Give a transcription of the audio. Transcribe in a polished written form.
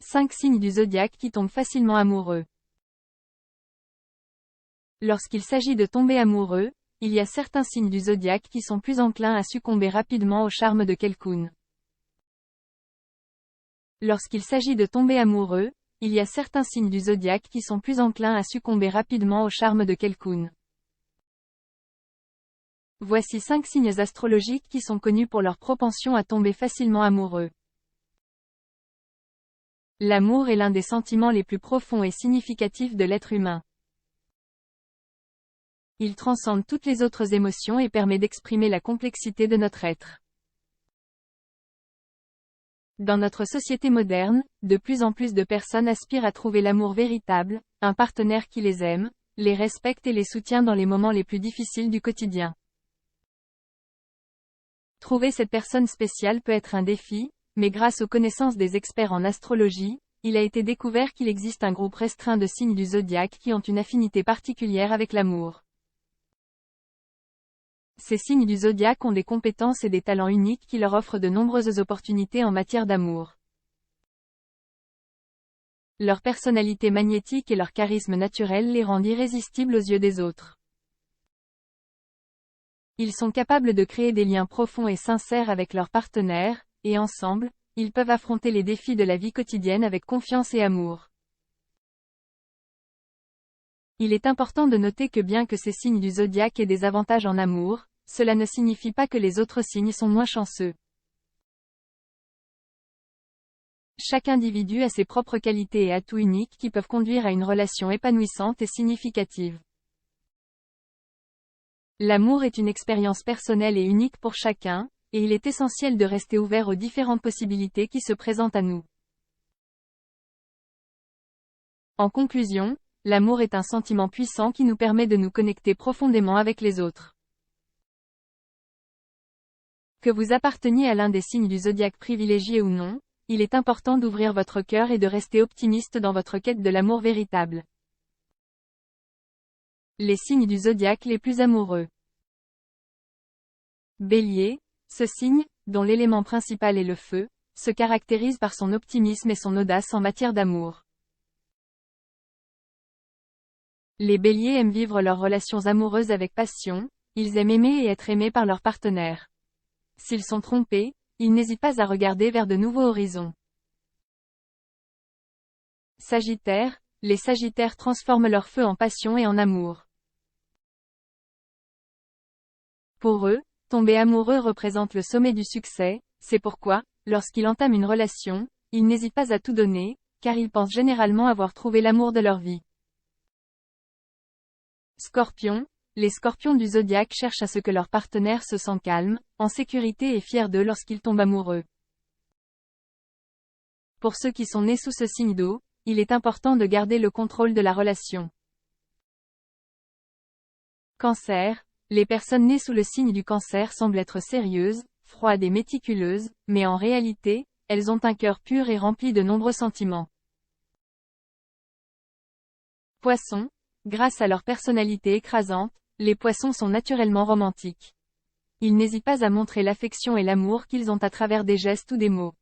5 signes du zodiaque qui tombent facilement amoureux. Lorsqu'il s'agit de tomber amoureux, il y a certains signes du zodiaque qui sont plus enclins à succomber rapidement au charme de quelqu'un. Lorsqu'il s'agit de tomber amoureux, il y a certains signes du zodiaque qui sont plus enclins à succomber rapidement au charme de quelqu'un. Voici 5 signes astrologiques qui sont connus pour leur propension à tomber facilement amoureux. L'amour est l'un des sentiments les plus profonds et significatifs de l'être humain. Il transcende toutes les autres émotions et permet d'exprimer la complexité de notre être. Dans notre société moderne, de plus en plus de personnes aspirent à trouver l'amour véritable, un partenaire qui les aime, les respecte et les soutient dans les moments les plus difficiles du quotidien. Trouver cette personne spéciale peut être un défi, mais grâce aux connaissances des experts en astrologie, il a été découvert qu'il existe un groupe restreint de signes du zodiaque qui ont une affinité particulière avec l'amour. Ces signes du zodiaque ont des compétences et des talents uniques qui leur offrent de nombreuses opportunités en matière d'amour. Leur personnalité magnétique et leur charisme naturel les rendent irrésistibles aux yeux des autres. Ils sont capables de créer des liens profonds et sincères avec leurs partenaires, et ensemble, ils peuvent affronter les défis de la vie quotidienne avec confiance et amour. Il est important de noter que bien que ces signes du zodiaque aient des avantages en amour, cela ne signifie pas que les autres signes sont moins chanceux. Chaque individu a ses propres qualités et atouts uniques qui peuvent conduire à une relation épanouissante et significative. L'amour est une expérience personnelle et unique pour chacun, et il est essentiel de rester ouvert aux différentes possibilités qui se présentent à nous. En conclusion, l'amour est un sentiment puissant qui nous permet de nous connecter profondément avec les autres. Que vous apparteniez à l'un des signes du zodiaque privilégié ou non, il est important d'ouvrir votre cœur et de rester optimiste dans votre quête de l'amour véritable. Les signes du zodiaque les plus amoureux. Bélier, ce signe, dont l'élément principal est le feu, se caractérise par son optimisme et son audace en matière d'amour. Les béliers aiment vivre leurs relations amoureuses avec passion, ils aiment aimer et être aimés par leur partenaire. S'ils sont trompés, ils n'hésitent pas à regarder vers de nouveaux horizons. Sagittaire, les sagittaires transforment leur feu en passion et en amour. Pour eux, tomber amoureux représente le sommet du succès, c'est pourquoi, lorsqu'ils entament une relation, ils n'hésitent pas à tout donner, car ils pensent généralement avoir trouvé l'amour de leur vie. Scorpion, les scorpions du zodiaque cherchent à ce que leur partenaire se sente calme, en sécurité et fier d'eux lorsqu'ils tombent amoureux. Pour ceux qui sont nés sous ce signe d'eau, il est important de garder le contrôle de la relation. Cancer, les personnes nées sous le signe du cancer semblent être sérieuses, froides et méticuleuses, mais en réalité, elles ont un cœur pur et rempli de nombreux sentiments. Poissons, grâce à leur personnalité écrasante, les poissons sont naturellement romantiques. Ils n'hésitent pas à montrer l'affection et l'amour qu'ils ont à travers des gestes ou des mots.